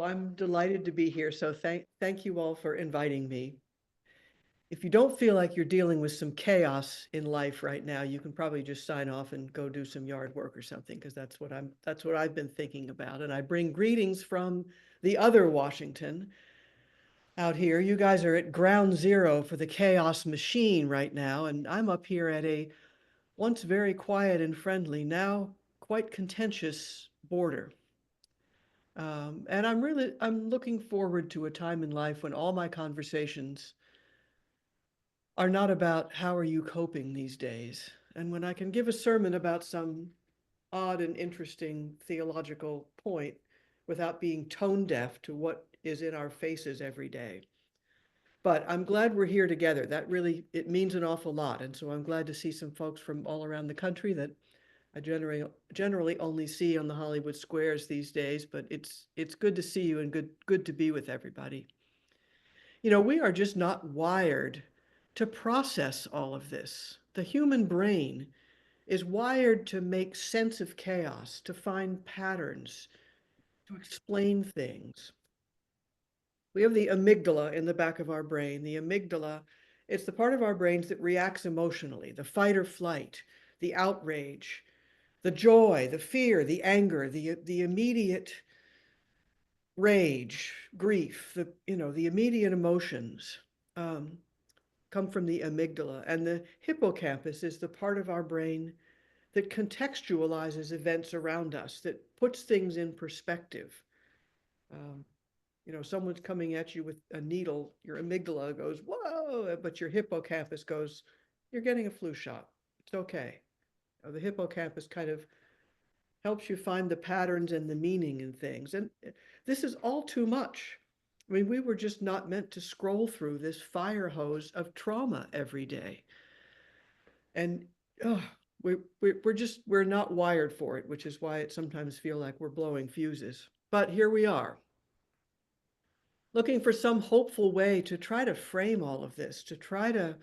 I'm delighted to be here. So thank you all for inviting me. If you don't feel like you're dealing with some chaos in life right now, you can probably just sign off and go do some yard work or something, because that's what I've been thinking about. And I bring greetings from the other Washington out here. You guys are at ground zero for the chaos machine right now, and I'm up here at a once very quiet and friendly, now quite contentious border. And I'm looking forward to a time in life when all my conversations are not about how are you coping these days, and when I can give a sermon about some odd and interesting theological point without being tone deaf to what is in our faces every day. But I'm glad we're here together. That really, it means an awful lot. And so I'm glad to see some folks from all around the country that I generally only see on the Hollywood squares these days, but it's good to see you and good to be with everybody. You know, we are just not wired to process all of this. The human brain is wired to make sense of chaos, to find patterns, to explain things. We have the amygdala in the back of our brain. The amygdala, it's the part of our brains that reacts emotionally, the fight or flight, the outrage, the joy, the fear, the anger, the immediate rage, grief, the immediate emotions um, come from the amygdala. And the hippocampus is the part of our brain that contextualizes events around us, that puts things in perspective. Um, Someone's coming at you with a needle, your amygdala goes, whoa, but your hippocampus goes, you're getting a flu shot. It's okay. The hippocampus kind of helps you find the patterns and the meaning in things. And this is all too much. I mean, we were just not meant to scroll through this fire hose of trauma every day. And oh, we're not wired for it, which is why it sometimes feels like we're blowing fuses. But here we are, looking for some hopeful way to try to frame all of this, to try to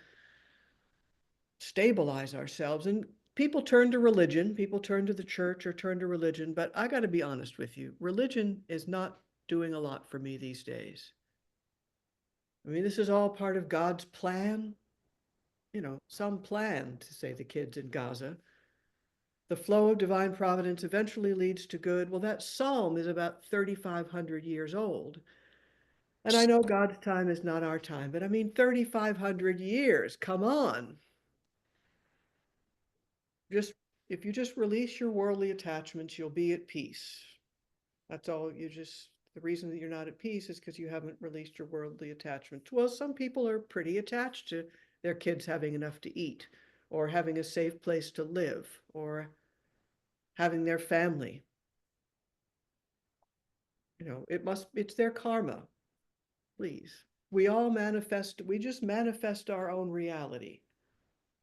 stabilize ourselves. And people turn to religion, people turn to the church or turn to religion. But I got to be honest with you, religion is not doing a lot for me these days. I mean, this is all part of God's plan, some plan, to say the kids in Gaza. The flow of divine providence eventually leads to good. Well, that psalm is about 3,500 years old. And I know God's time is not our time, but I mean, 3,500 years, come on. Just if you just release your worldly attachments, you'll be at peace. That's all. The reason that you're not at peace is because you haven't released your worldly attachments. Well, some people are pretty attached to their kids having enough to eat, or having a safe place to live, or having their family. It's their karma. Please. We just manifest our own reality.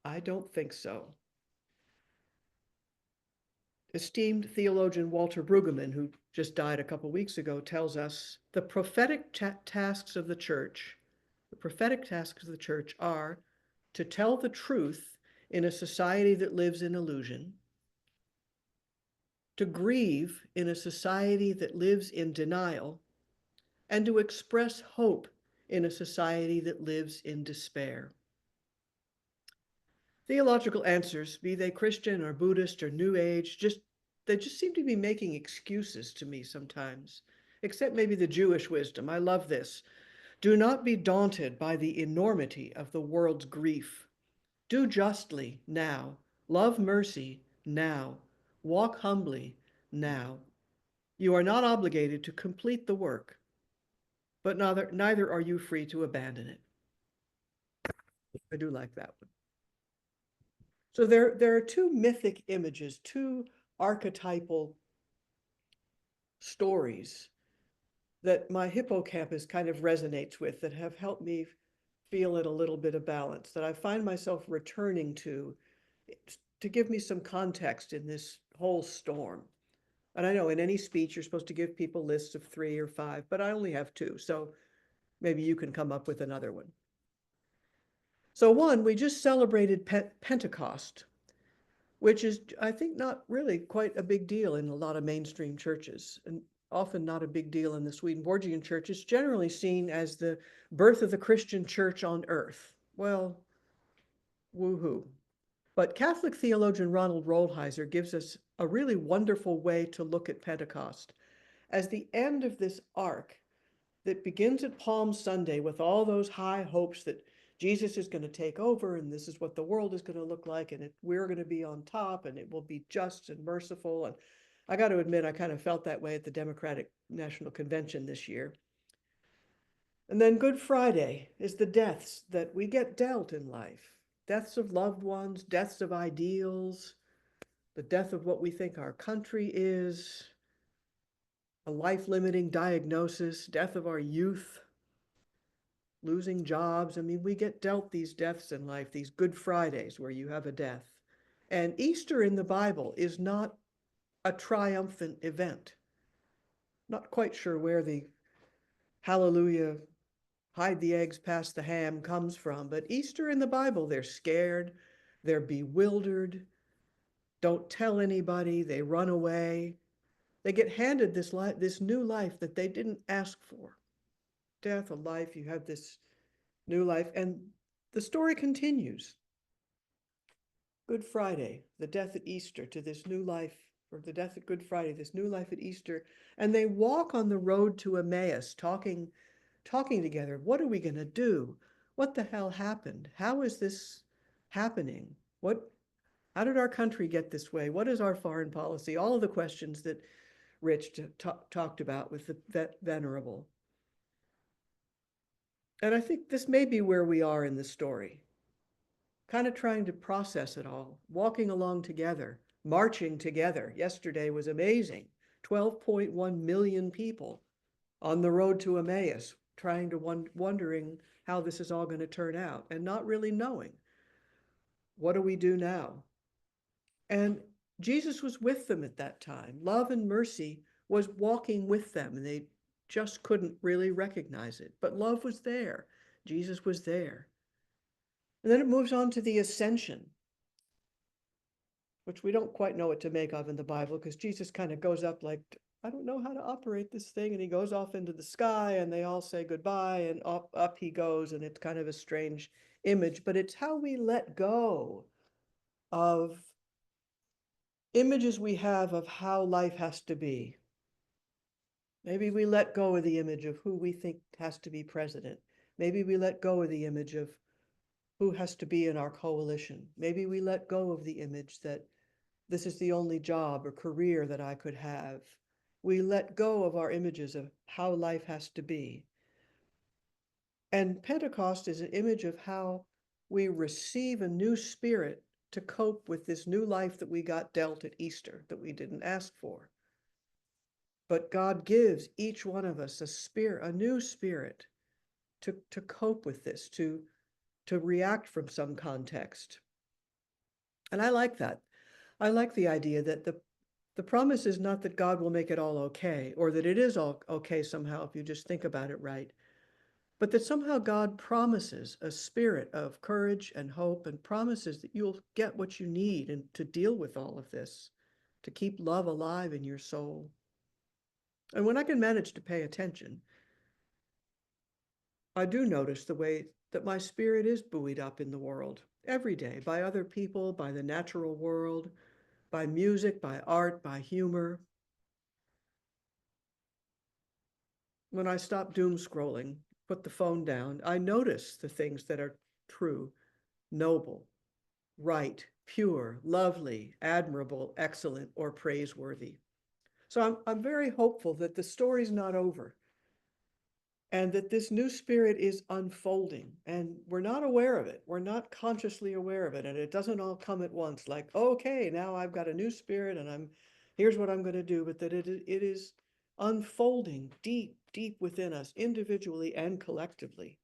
I don't think so. Esteemed theologian Walter Brueggemann, who just died a couple weeks ago, tells us the prophetic tasks of the church, are to tell the truth in a society that lives in illusion, to grieve in a society that lives in denial, and to express hope in a society that lives in despair. Theological answers, be they Christian or Buddhist or New Age, they just seem to be making excuses to me sometimes, except maybe the Jewish wisdom. I love this. Do not be daunted by the enormity of the world's grief. Do justly now, love mercy now, walk humbly now. You are not obligated to complete the work, but neither are you free to abandon it. I do like that one. So there are two mythic images, two archetypal stories that my hippocampus kind of resonates with, that have helped me feel at a little bit of balance, that I find myself returning to give me some context in this whole storm. And I know in any speech, you're supposed to give people lists of 3 or 5, but I only have 2. So maybe you can come up with another one. So one, we just celebrated Pentecost, which is, I think, not really quite a big deal in a lot of mainstream churches. And often not a big deal in the Swedenborgian church. It's generally seen as the birth of the Christian church on earth. Well, woohoo. But Catholic theologian Ronald Rolheiser gives us a really wonderful way to look at Pentecost as the end of this arc that begins at Palm Sunday with all those high hopes that Jesus is going to take over and this is what the world is going to look like and we're going to be on top and it will be just and merciful. And I got to admit, I kind of felt that way at the Democratic National Convention this year. And then Good Friday is the deaths that we get dealt in life. Deaths of loved ones, deaths of ideals, the death of what we think our country is, a life-limiting diagnosis, death of our youth, losing jobs. I mean, we get dealt these deaths in life, these Good Fridays where you have a death. And Easter in the Bible is not a triumphant event. Not quite sure where the hallelujah, hide the eggs past the ham comes from, but Easter in the Bible, they're scared, they're bewildered, don't tell anybody, they run away. They get handed this new life that they didn't ask for. Death, a life, you have this new life. And the story continues. Good Friday, the death at Easter, to this new life, or the death at Good Friday, this new life at Easter. And they walk on the road to Emmaus, talking together. What are we going to do? What the hell happened? How is this happening? How did our country get this way? What is our foreign policy? All of the questions that Rich talked about with the venerable. And I think this may be where we are in the story, kind of trying to process it all, walking along together, marching together. Yesterday was amazing. 12.1 million people on the road to Emmaus, trying to wondering how this is all going to turn out and not really knowing. What do we do now? And Jesus was with them at that time. Love and mercy was walking with them, and they just couldn't really recognize it. But love was there. Jesus was there. And then it moves on to the ascension, which we don't quite know what to make of in the Bible, because Jesus kind of goes up like, I don't know how to operate this thing. And he goes off into the sky and they all say goodbye and up he goes. And it's kind of a strange image, but it's how we let go of images we have of how life has to be. Maybe we let go of the image of who we think has to be president. Maybe we let go of the image of who has to be in our coalition. Maybe we let go of the image that this is the only job or career that I could have. We let go of our images of how life has to be. And Pentecost is an image of how we receive a new spirit to cope with this new life that we got dealt at Easter that we didn't ask for. But God gives each one of us a spirit, a new spirit to cope with this, to react from some context. And I like that. I like the idea that the promise is not that God will make it all okay, or that it is all okay somehow if you just think about it right, but that somehow God promises a spirit of courage and hope and promises that you'll get what you need and to deal with all of this, to keep love alive in your soul. And when I can manage to pay attention, I do notice the way that my spirit is buoyed up in the world every day by other people, by the natural world, by music, by art, by humor. When I stop doom scrolling, put the phone down, I notice the things that are true, noble, right, pure, lovely, admirable, excellent, or praiseworthy. So I'm very hopeful that the story's not over and that this new spirit is unfolding and we're not aware of it. We're not consciously aware of it. And it doesn't all come at once like, okay, now I've got a new spirit and here's what I'm going to do, but that it is unfolding deep, deep within us, individually and collectively.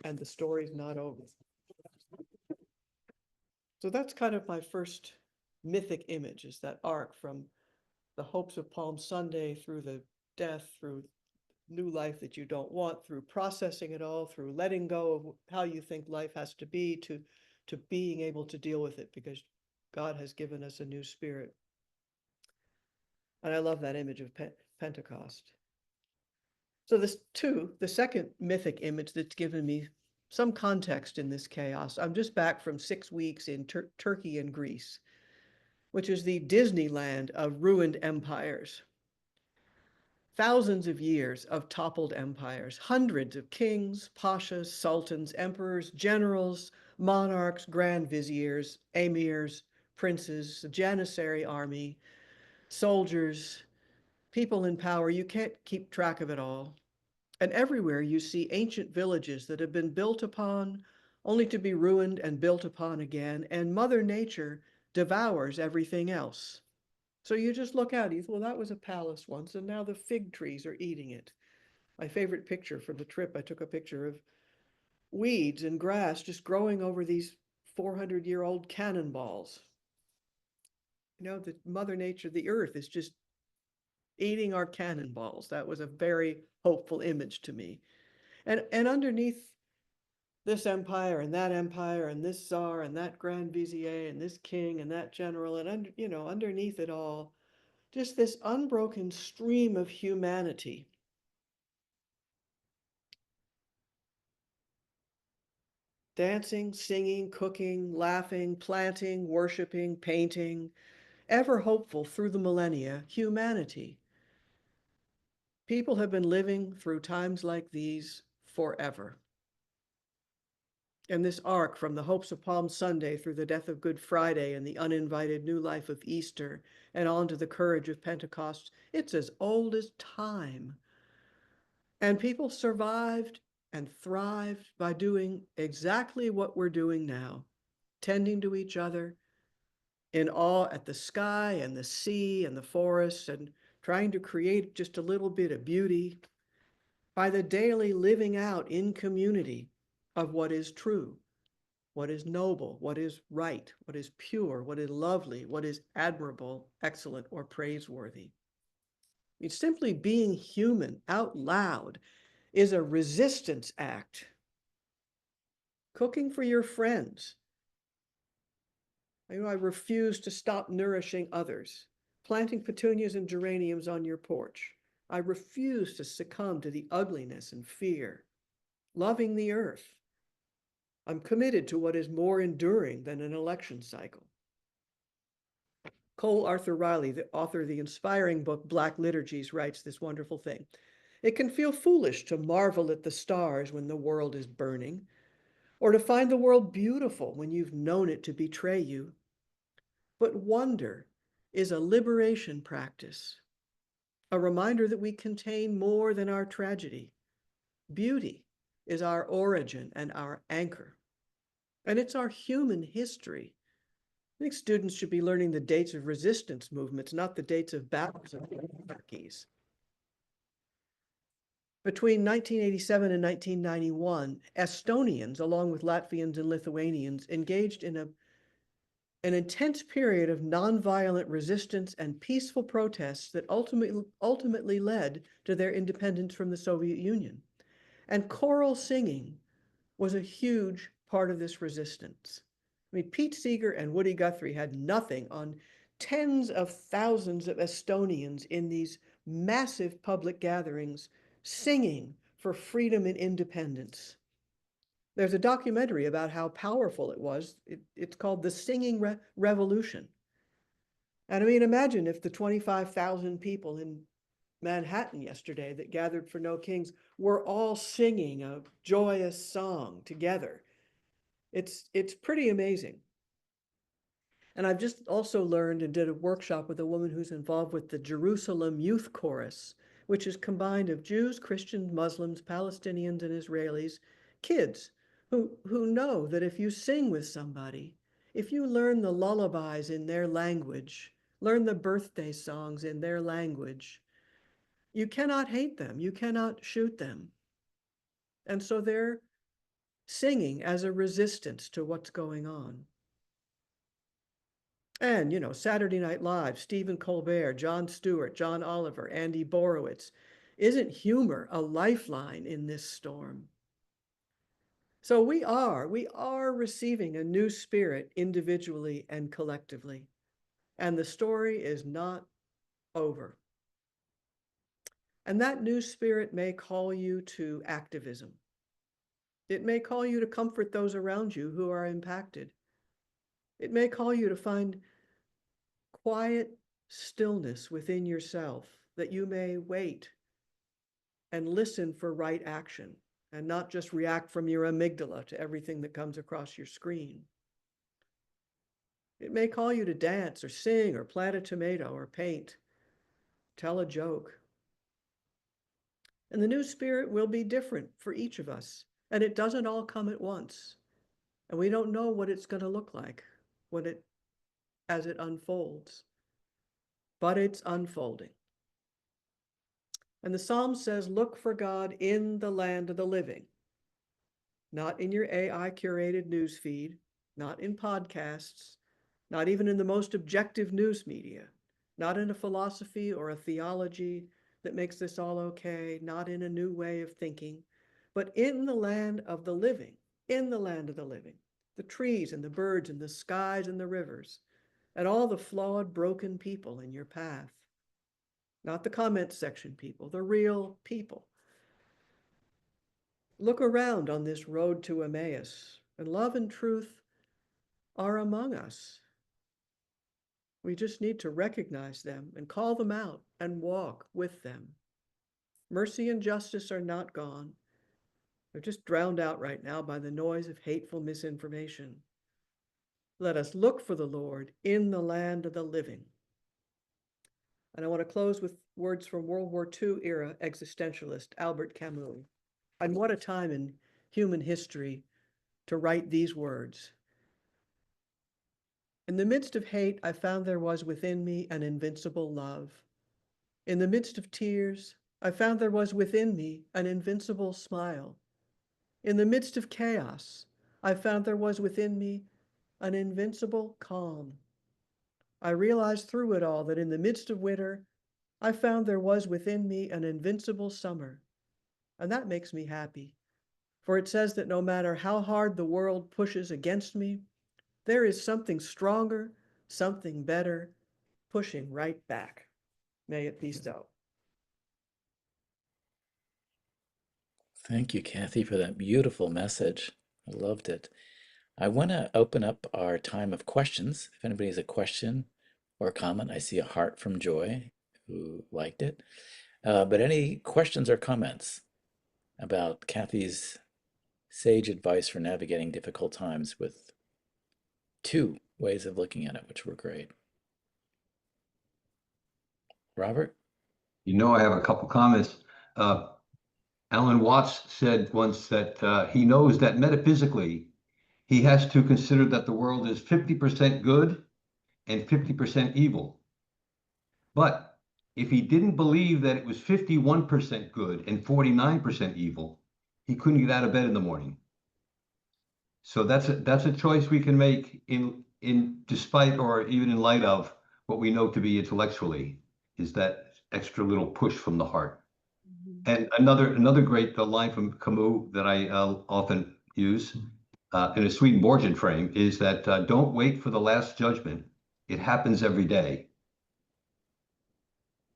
And the story's not over. So that's kind of my first mythic image, is that arc from the hopes of Palm Sunday through the death, through new life that you don't want, through processing it all, through letting go of how you think life has to be, to being able to deal with it because God has given us a new spirit. And I love that image of Pentecost. So the second mythic image that's given me some context in this chaos. I'm just back from 6 weeks in Turkey and Greece, which is the Disneyland of ruined empires. Thousands of years of toppled empires, hundreds of kings, pashas, sultans, emperors, generals, monarchs, grand viziers, emirs, princes, a janissary army, soldiers, people in power. You can't keep track of it all. And everywhere you see ancient villages that have been built upon, only to be ruined and built upon again, and Mother Nature devours everything else. So you just look out, you think, well, that was a palace once, and now the fig trees are eating it. My favorite picture from the trip, I took a picture of weeds and grass just growing over these 400-year-old cannonballs. You know, the Mother Nature, the earth is just eating our cannonballs. That was a very hopeful image to me. And underneath this empire and this czar and that grand vizier and this king and that general and underneath it all, just this unbroken stream of humanity. Dancing, singing, cooking, laughing, planting, worshiping, painting, ever hopeful through the millennia, humanity. People have been living through times like these forever. And this arc from the hopes of Palm Sunday through the death of Good Friday and the uninvited new life of Easter and on to the courage of Pentecost, it's as old as time. And people survived and thrived by doing exactly what we're doing now, tending to each other, in awe at the sky and the sea and the forests, and trying to create just a little bit of beauty by the daily living out in community of what is true, what is noble, what is right, what is pure, what is lovely, what is admirable, excellent, or praiseworthy. I mean, simply being human out loud is a resistance act. Cooking for your friends. I refuse to stop nourishing others. Planting petunias and geraniums on your porch. I refuse to succumb to the ugliness and fear. Loving the earth. I'm committed to what is more enduring than an election cycle. Cole Arthur Riley, the author of the inspiring book Black Liturgies, writes this wonderful thing. It can feel foolish to marvel at the stars when the world is burning, or to find the world beautiful when you've known it to betray you. But wonder is a liberation practice, a reminder that we contain more than our tragedy. Beauty is our origin and our anchor, and it's our human history. I think students should be learning the dates of resistance movements, not the dates of battles and monarchies. Between 1987 and 1991, Estonians, along with Latvians and Lithuanians, engaged in an intense period of nonviolent resistance and peaceful protests that ultimately led to their independence from the Soviet Union. And choral singing was a huge part of this resistance. I mean, Pete Seeger and Woody Guthrie had nothing on tens of thousands of Estonians in these massive public gatherings singing for freedom and independence. There's a documentary about how powerful it was. It's called The Singing Revolution. And I mean, imagine if the 25,000 people in Manhattan yesterday that gathered for No Kings were all singing a joyous song together. It's pretty amazing. And I've just also learned and did a workshop with a woman who's involved with the Jerusalem Youth Chorus, which is combined of Jews, Christians, Muslims, Palestinians, and Israelis, kids who know that if you sing with somebody, if you learn the lullabies in their language, learn the birthday songs in their language, you cannot hate them, you cannot shoot them. And so they're singing as a resistance to what's going on. And, Saturday Night Live, Stephen Colbert, Jon Stewart, John Oliver, Andy Borowitz. Isn't humor a lifeline in this storm? So we are receiving a new spirit individually and collectively. And the story is not over. And that new spirit may call you to activism. It may call you to comfort those around you who are impacted. It may call you to find quiet stillness within yourself that you may wait and listen for right action and not just react from your amygdala to everything that comes across your screen. It may call you to dance or sing or plant a tomato or paint, tell a joke. And the new spirit will be different for each of us. And it doesn't all come at once. And we don't know what it's going to look like as it unfolds. But it's unfolding. And the Psalm says, look for God in the land of the living, not in your AI curated news feed, not in podcasts, not even in the most objective news media, not in a philosophy or a theology that makes this all okay, not in a new way of thinking, but in the land of the living, in the land of the living, the trees and the birds and the skies and the rivers, and all the flawed, broken people in your path. Not the comment section people, the real people. Look around on this road to Emmaus, and love and truth are among us. We just need to recognize them and call them out and walk with them. Mercy and justice are not gone. They're just drowned out right now by the noise of hateful misinformation. Let us look for the Lord in the land of the living. And I want to close with words from World War II era existentialist Albert Camus. And what a time in human history to write these words. In the midst of hate, I found there was within me an invincible love. In the midst of tears, I found there was within me an invincible smile. In the midst of chaos, I found there was within me an invincible calm. I realized through it all that in the midst of winter, I found there was within me an invincible summer. And that makes me happy. For it says that no matter how hard the world pushes against me, there is something stronger, something better, pushing right back. May it be so. Thank you, Kathy, for that beautiful message. I loved it. I want to open up our time of questions. If anybody has a question or a comment, I see a heart from Joy who liked it. But any questions or comments about Kathy's sage advice for navigating difficult times with two ways of looking at it, which were great. Robert? I have a couple comments. Alan Watts said once that he knows that metaphysically, he has to consider that the world is 50% good and 50% evil. But if he didn't believe that it was 51% good and 49% evil, he couldn't get out of bed in the morning. So that's a choice we can make in despite or even in light of what we know to be intellectually, is that extra little push from the heart. And another great line from Camus that I often use in a Swedenborgian frame is that don't wait for the last judgment. It happens every day,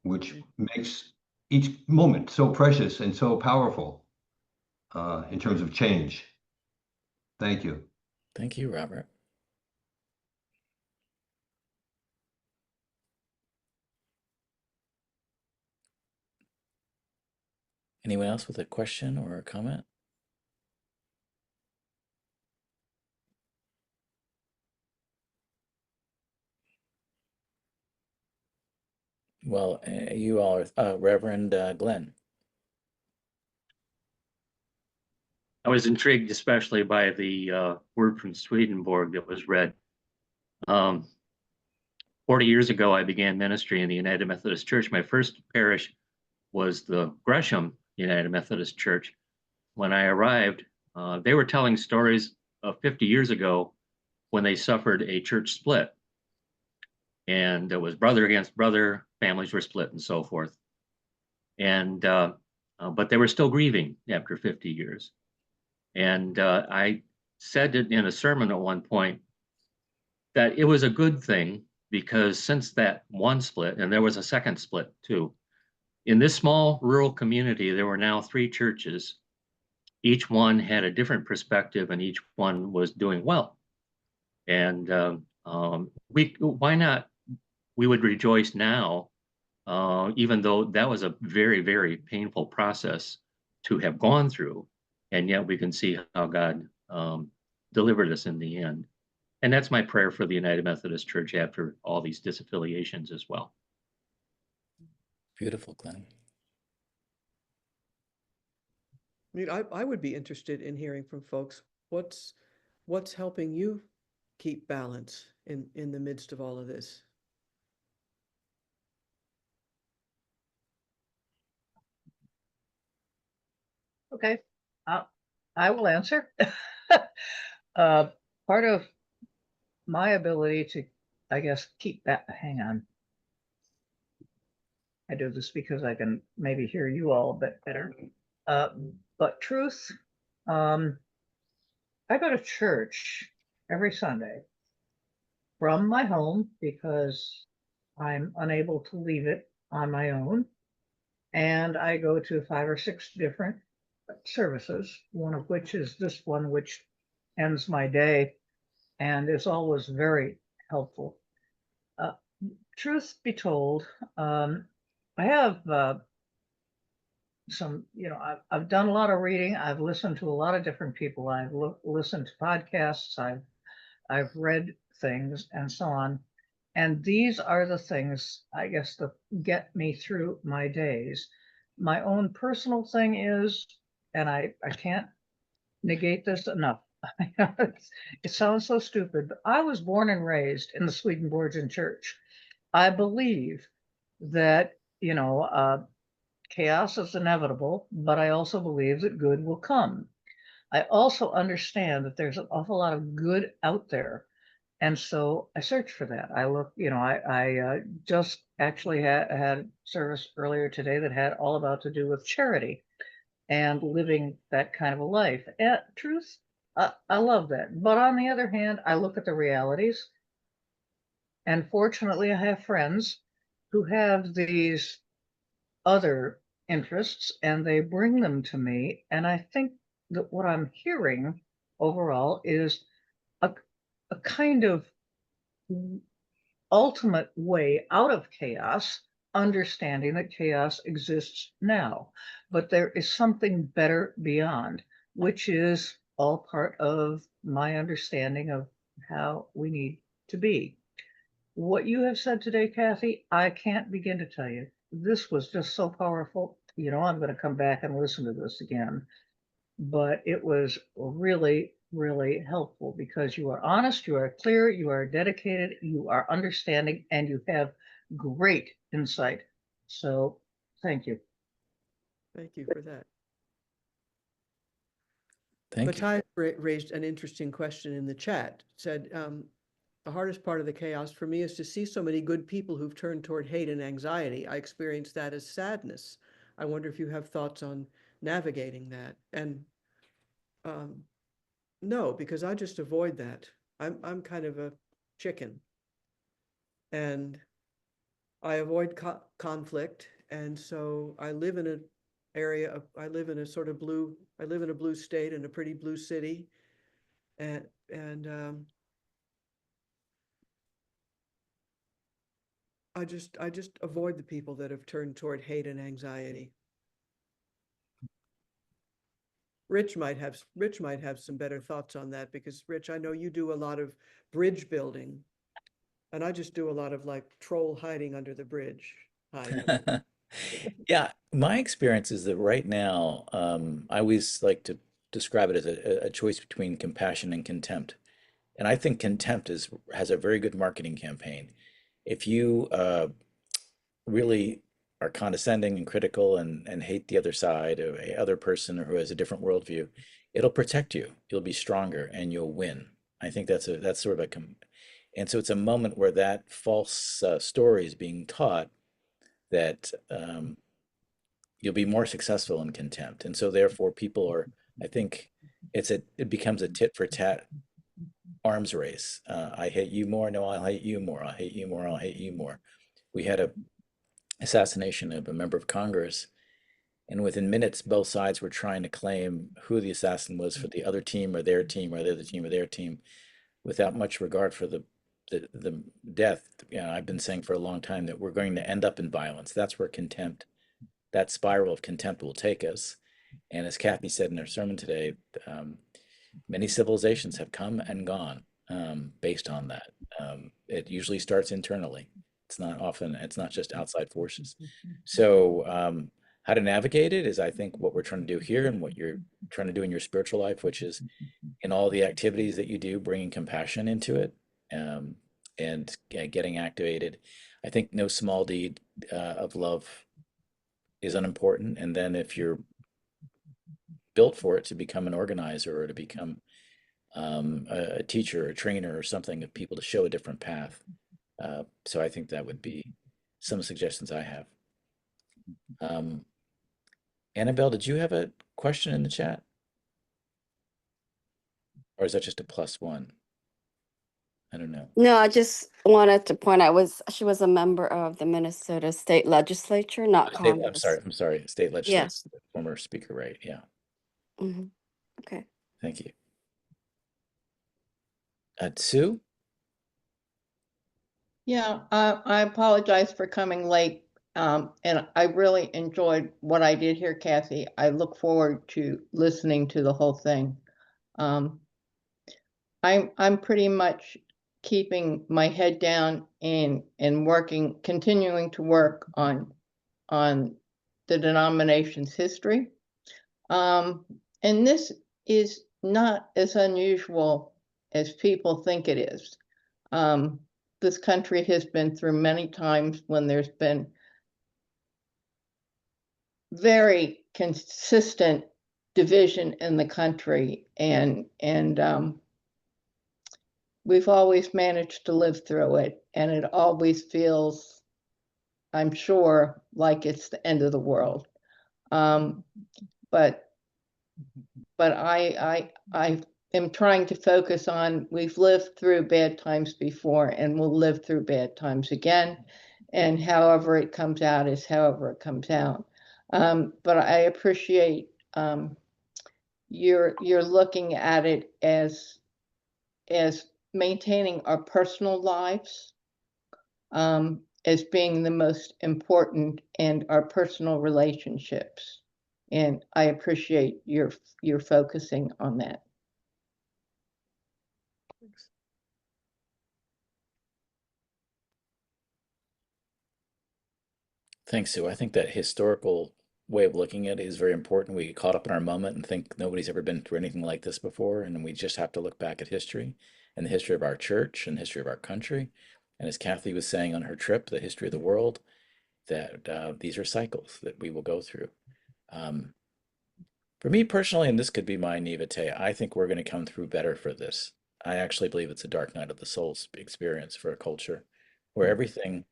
which makes each moment so precious and so powerful in terms of change. Thank you. Thank you, Robert. Anyone else with a question or a comment? Well, you all are, Reverend Glenn. I was intrigued especially by the word from Swedenborg that was read. 40 years ago, I began ministry in the United Methodist Church. My first parish was the Gresham United Methodist Church. When I arrived, they were telling stories of 50 years ago when they suffered a church split. And it was brother against brother, families were split and so forth. And but they were still grieving after 50 years. And I said it in a sermon at one point that it was a good thing because since that one split, and there was a second split too, In this small rural community, there were now 3 churches. Each one had a different perspective, and each one was doing well. And why not? We would rejoice now, even though that was a very, very painful process to have gone through, and yet we can see how God delivered us in the end. And that's my prayer for the United Methodist Church after all these disaffiliations as well. Beautiful, Glenn. I mean, I would be interested in hearing from folks, what's helping you keep balance in the midst of all of this? Okay, I will answer. Part of my ability to, I guess, keep that, hang on. I do this because I can maybe hear you all a bit better. But truth, I go to church every Sunday from my home because I'm unable to leave it on my own. And I go to 5 or 6 different services, one of which is this one, which ends my day and is always very helpful. Truth be told, I have some, I've done a lot of reading. I've listened to a lot of different people. I've listened to podcasts. I've read things and so on. And these are the things, I guess, that get me through my days. My own personal thing is, and I can't negate this enough. It sounds so stupid, but I was born and raised in the Swedenborgian Church. I believe that, chaos is inevitable, but I also believe that good will come. I also understand that there's an awful lot of good out there. And so I search for that. I look, I just actually had service earlier today that had all about to do with charity and living that kind of a life. And truth, I love that. But on the other hand, I look at the realities. And fortunately, I have friends who have these other interests and they bring them to me. And I think that what I'm hearing overall is a kind of ultimate way out of chaos, understanding that chaos exists now, but there is something better beyond, which is all part of my understanding of how we need to be. What you have said today, Kathy, I can't begin to tell you. This was just so powerful. I'm going to come back and listen to this again. But it was really, really helpful because you are honest, you are clear, you are dedicated, you are understanding, and you have great insight. So thank you. Thank you for that. Thank you. Matai raised an interesting question in the chat, said, the hardest part of the chaos for me is to see so many good people who've turned toward hate and anxiety. I experience that as sadness. I wonder if you have thoughts on navigating that. And no, because I just avoid that. I'm kind of a chicken, and I avoid conflict. And so I live in an area of, I live in a sort of blue, I live in a blue state in a pretty blue city. And I just avoid the people that have turned toward hate and anxiety. Rich might have some better thoughts on that, because Rich, I know you do a lot of bridge building, and I just do a lot of like troll hiding under the bridge. Hiding. Yeah, my experience is that right now, I always like to describe it as a choice between compassion and contempt. And I think contempt has a very good marketing campaign. If you really are condescending and critical and hate the other side or a other person or who has a different worldview, it'll protect you. You'll be stronger and you'll win. I think that's sort of and so it's a moment where that false story is being taught that you'll be more successful in contempt. And so therefore people are, I think it becomes a tit for tat arms race. I hate you more. No, I'll hate you more. I'll hate you more. I'll hate you more. We had assassination of a member of Congress. And within minutes, both sides were trying to claim who the assassin was for the other team or their team or the other team or their team, without much regard for the death. You know, I've been saying for a long time that we're going to end up in violence. That's where contempt, that spiral of contempt will take us. And as Kathy said in her sermon today, many civilizations have come and gone based on that. It usually starts internally. It's not just outside forces. So how to navigate it is, I think, what we're trying to do here and what you're trying to do in your spiritual life, which is in all the activities that you do, bringing compassion into it and getting activated. I think no small deed of love is unimportant. And then if you're built for it to become an organizer or to become a teacher, a trainer, or something of people to show a different path. So I think that would be some suggestions I have. Annabelle, did you have a question in the chat? Or is that just a +1? I don't know. No, I just wanted to point out she was a member of the Minnesota State Legislature, not Congress. I'm sorry, state legislature, Yes. former speaker, right? Yeah. Mhm. Okay. Thank you. Sue? Yeah, I apologize for coming late. And I really enjoyed what I did here, Kathy. I look forward to listening to the whole thing. I'm pretty much keeping my head down and continuing to work on the denomination's history. And this is not as unusual as people think it is. This country has been through many times when there's been very consistent division in the country, and we've always managed to live through it, and it always feels, I'm sure, like it's the end of the world. But I am trying to focus on, we've lived through bad times before and we'll live through bad times again. And however it comes out is however it comes out. But I appreciate you're looking at it as maintaining our personal lives as being the most important, and our personal relationships. And I appreciate your focusing on that. Thanks, Sue. I think that historical way of looking at it is very important. We get caught up in our moment and think nobody's ever been through anything like this before, and we just have to look back at history and the history of our church and the history of our country. And as Kathy was saying on her trip, the history of the world, that these are cycles that we will go through. For me personally, and this could be my naivete, I think we're going to come through better for this. I actually believe it's a dark night of the soul experience for a culture where everything,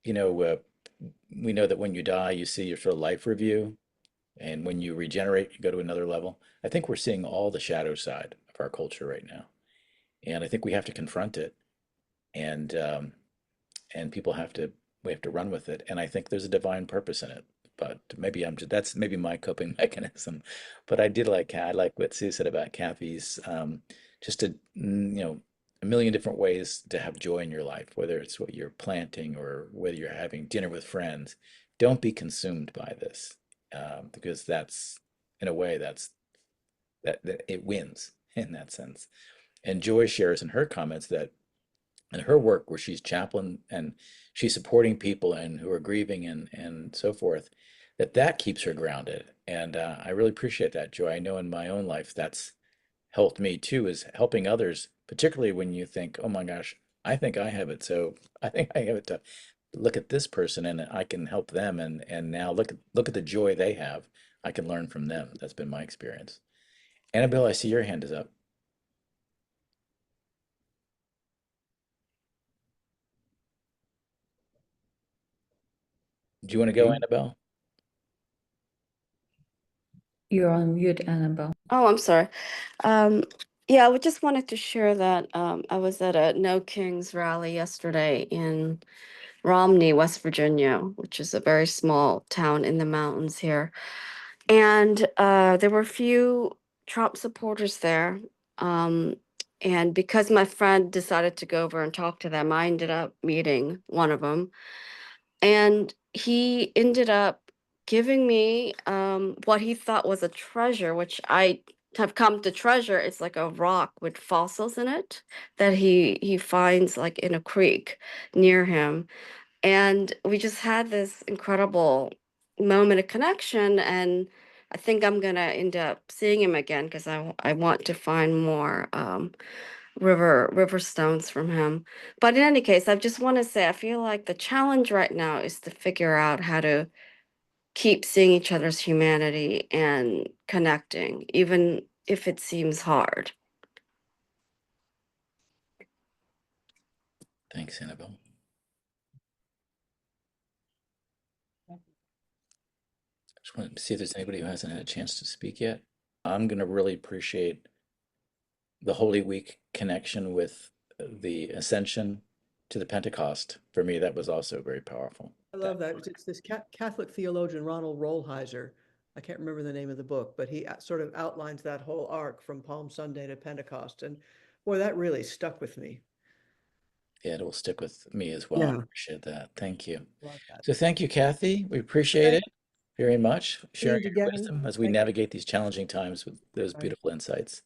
you know, we know that when you die, you see your sort of life review, and when you regenerate, you go to another level. I think we're seeing all the shadow side of our culture right now, and I think we have to confront it, and people we have to run with it, and I think there's a divine purpose in it. But maybe that's maybe my coping mechanism. But I like what Sue said about Kathy's just a million different ways to have joy in your life, whether it's what you're planting or whether you're having dinner with friends. Don't be consumed by this, because that's, in a way, that it wins in that sense. And Joy shares in her comments that in her work, where she's chaplain and she's supporting people and who are grieving and so forth, that keeps her grounded. And I really appreciate that, Joy. I know in my own life that's helped me too, is helping others, particularly when you think, oh my gosh, I think I have it. So I think I have it to look at this person and I can help them. And now look at the joy they have. I can learn from them. That's been my experience. Annabelle, I see your hand is up. Do you want to go, Annabelle? You're on mute, Annabelle. Oh, I'm sorry. Yeah, I just wanted to share that I was at a No Kings rally yesterday in Romney, West Virginia, which is a very small town in the mountains here. And there were a few Trump supporters there. And because my friend decided to go over and talk to them, I ended up meeting one of them. And he ended up giving me what he thought was a treasure, which I have come to treasure. It's like a rock with fossils in it that he finds like in a creek near him. And we just had this incredible moment of connection. And I think I'm gonna end up seeing him again because I want to find more river stones from him. But in any case, I just want to say I feel like the challenge right now is to figure out how to keep seeing each other's humanity and connecting, even if it seems hard. Thanks, Annabelle. Just want to see if there's anybody who hasn't had a chance to speak yet. I'm going to really appreciate the Holy Week connection with the Ascension to the Pentecost. For me, that was also very powerful. I love that. It's this Catholic theologian, Ronald Rolheiser. I can't remember the name of the book, but he sort of outlines that whole arc from Palm Sunday to Pentecost. And boy, that really stuck with me. Yeah, it will stick with me as well. I Yeah. appreciate that. Thank you. Love that. So thank you, Kathy. We appreciate it very much, sharing your together. wisdom as we Thank- navigate these challenging times with those Right. beautiful insights.